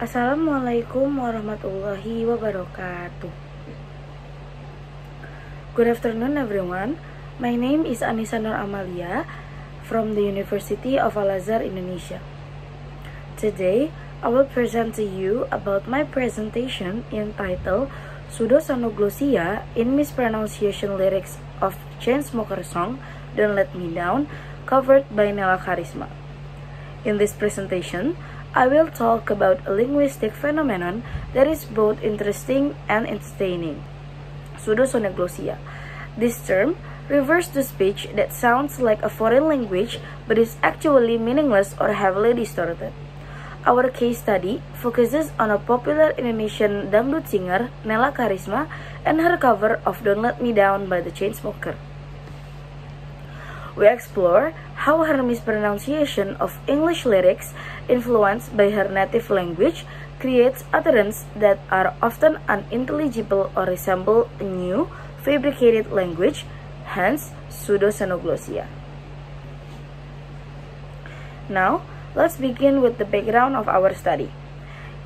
Assalamualaikum warahmatullahi wabarakatuh. Good afternoon everyone. My name is Annisa Amalia from the University of Al-Azhar, Indonesia. Today, I will present to you about my presentation entitled Pseudoxenoglossia in Mispronunciation Lyrics of Chainsmokers song Don't Let Me Down, covered by Nela Kharisma. In this presentation, I will talk about a linguistic phenomenon that is both interesting and entertaining. Pseudoxenoglossia. This term refers to speech that sounds like a foreign language but is actually meaningless or heavily distorted. Our case study focuses on a popular Indonesian dangdut singer, Nela Kharisma, and her cover of Don't Let Me Down by the Chainsmokers. We explore how her mispronunciation of English lyrics, influenced by her native language, creates utterance that are often unintelligible or resemble a new, fabricated language, hence pseudoxenoglossia. Now, let's begin with the background of our study.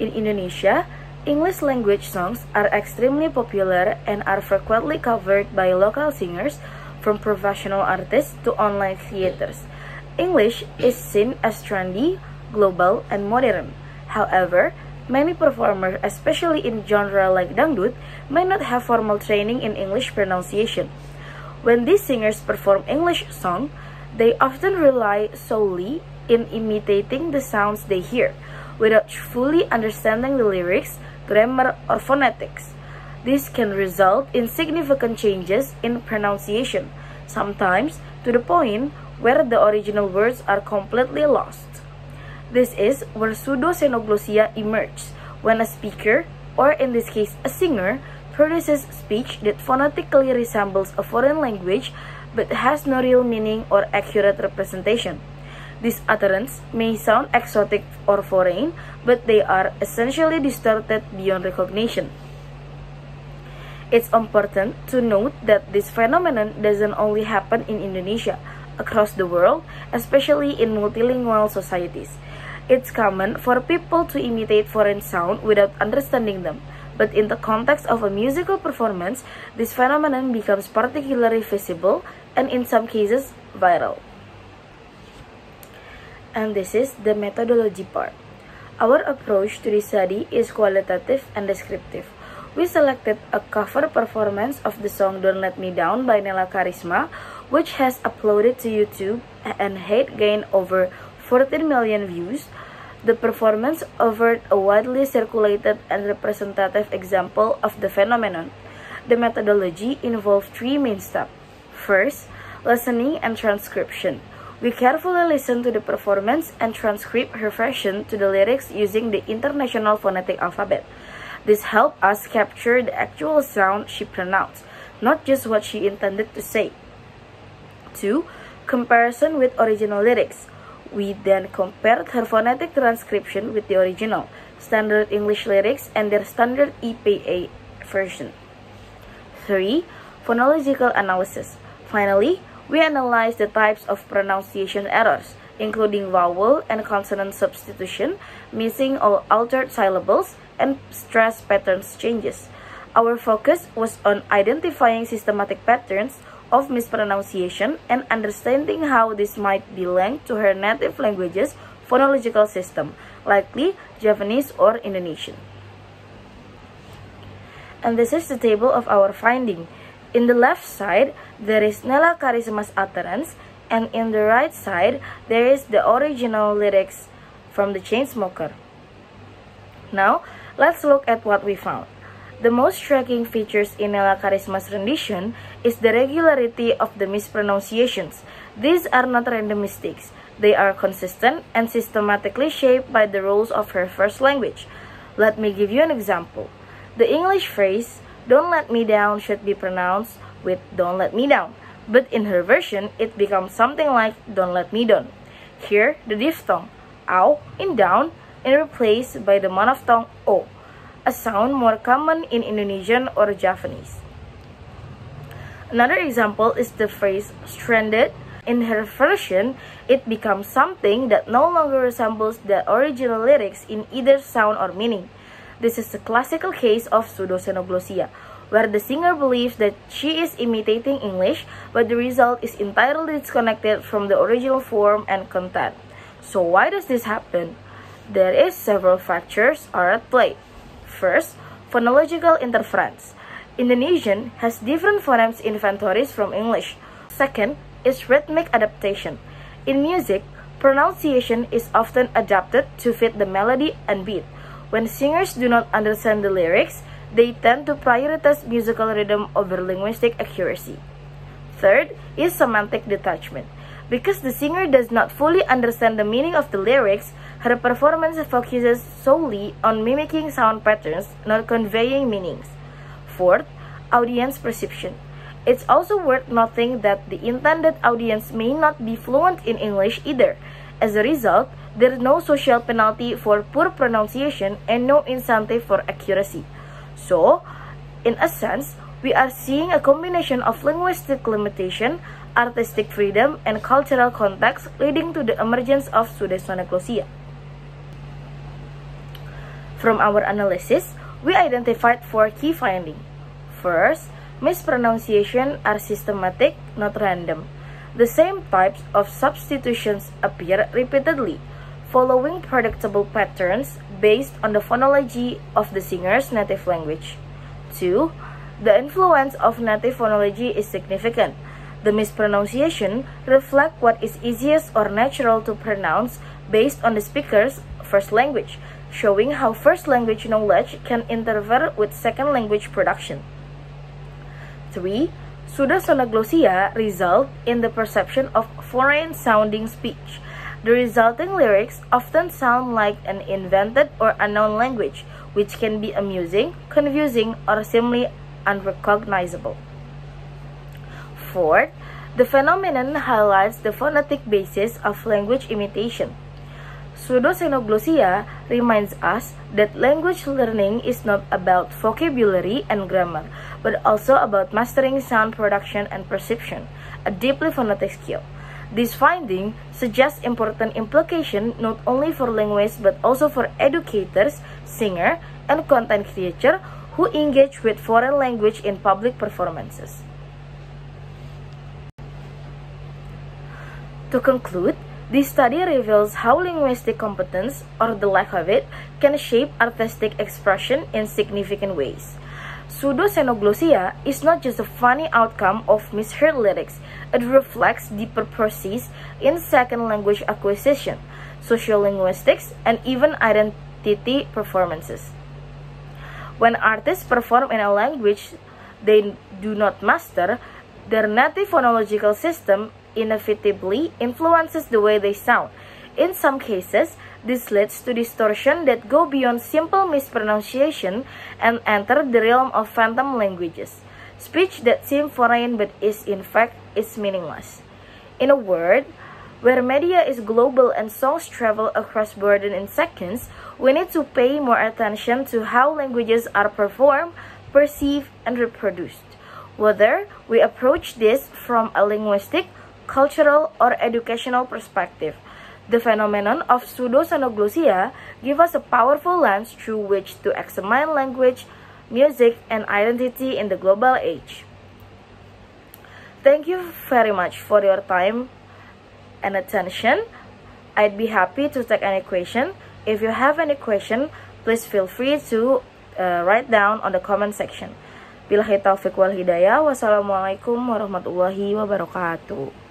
In Indonesia, English language songs are extremely popular and are frequently covered by local singers, from professional artists to online theaters. English is seen as trendy, global, and modern. However, many performers, especially in genre like dangdut, may not have formal training in English pronunciation. When these singers perform English songs, they often rely solely in imitating the sounds they hear, without fully understanding the lyrics, grammar, or phonetics. This can result in significant changes in pronunciation, sometimes to the point where the original words are completely lost. This is where pseudoxenoglossia emerges, when a speaker, or in this case a singer, produces speech that phonetically resembles a foreign language but has no real meaning or accurate representation. These utterances may sound exotic or foreign, but they are essentially distorted beyond recognition. It's important to note that this phenomenon doesn't only happen in Indonesia. Across the world, especially in multilingual societies, it's common for people to imitate foreign sound without understanding them. But in the context of a musical performance, this phenomenon becomes particularly visible and in some cases viral. And this is the methodology part. Our approach to this study is qualitative and descriptive. We selected a cover performance of the song Don't Let Me Down by Nela Kharisma, which has uploaded to YouTube and had gained over 14 million views. The performance offered a widely circulated and representative example of the phenomenon. The methodology involved three main steps. First, listening and transcription. We carefully listen to the performance and transcribe her version to the lyrics using the International Phonetic Alphabet. This helped us capture the actual sound she pronounced, not just what she intended to say. 2. Comparison with original lyrics. We then compared her phonetic transcription with the original, standard English lyrics and their standard EPA version. 3. Phonological analysis. Finally, we analyzed the types of pronunciation errors, including vowel and consonant substitution, missing or altered syllables, and stress patterns changes. Our focus was on identifying systematic patterns of mispronunciation and understanding how this might be linked to her native language's phonological system, likely Javanese or Indonesian. And this is the table of our finding. In the left side, there is Nela Kharisma's utterance, and in the right side, there is the original lyrics from the Chainsmokers. Now, let's look at what we found. The most striking features in Nela Kharisma's rendition is the regularity of the mispronunciations. These are not random mistakes. They are consistent and systematically shaped by the rules of her first language. Let me give you an example. The English phrase, "Don't let me down," should be pronounced with "Don't let me down," but in her version, it becomes something like "Don't let me down." Here, the diphthong, "ow," in down, is replaced by the monophthong "o," a sound more common in Indonesian or Javanese. Another example is the phrase "stranded," In her version, it becomes something that no longer resembles the original lyrics in either sound or meaning. This is a classical case of pseudoxenoglossia, where the singer believes that she is imitating English, but the result is entirely disconnected from the original form and content. So why does this happen? There is several factors are at play. First, phonological interference. Indonesian has different phonemes inventories from English. Second is rhythmic adaptation. In music, pronunciation is often adapted to fit the melody and beat. When singers do not understand the lyrics, they tend to prioritize musical rhythm over linguistic accuracy. Third is semantic detachment. Because the singer does not fully understand the meaning of the lyrics, her performance focuses solely on mimicking sound patterns, not conveying meanings. Fourth, audience perception. It's also worth noting that the intended audience may not be fluent in English either. As a result, there is no social penalty for poor pronunciation and no incentive for accuracy. So, in a sense, we are seeing a combination of linguistic limitation, artistic freedom, and cultural context leading to the emergence of pseudoxenoglossia. From our analysis, we identified 4 key findings. First, mispronunciation are systematic, not random. The same types of substitutions appear repeatedly, following predictable patterns based on the phonology of the singer's native language. 2. The influence of native phonology is significant. The mispronunciation reflect what is easiest or natural to pronounce based on the speaker's first language, showing how first language knowledge can interfere with second language production. 3. Pseudoxenoglossia result in the perception of foreign-sounding speech. The resulting lyrics often sound like an invented or unknown language, which can be amusing, confusing, or simply unrecognizable. 4. The phenomenon highlights the phonetic basis of language imitation. Pseudoxenoglossia reminds us that language learning is not about vocabulary and grammar, but also about mastering sound production and perception, a deeply phonetic skill. This finding suggests important implications not only for linguists but also for educators, singers, and content creators who engage with foreign language in public performances. To conclude, this study reveals how linguistic competence, or the lack of it, can shape artistic expression in significant ways. Pseudoxenoglossia is not just a funny outcome of misheard lyrics, it reflects deeper processes in second language acquisition, sociolinguistics, and even identity performances. When artists perform in a language they do not master, their native phonological system inevitably influences the way they sound. In some cases, this leads to distortion that go beyond simple mispronunciation and enter the realm of phantom languages, speech that seems foreign but is in fact meaningless. In a word, where media is global and songs travel across borders in seconds, we need to pay more attention to how languages are performed, perceived, and reproduced. Whether we approach this from a linguistic, cultural, or educational perspective, the phenomenon of pseudoxenoglossia gives us a powerful lens through which to examine language, music, and identity in the global age. Thank you very much for your time and attention. I'd be happy to take any question. If you have any question, please feel free to write down on the comment section. Billahi taufiq wal hidayah. Wassalamualaikum warahmatullahi wabarakatuh.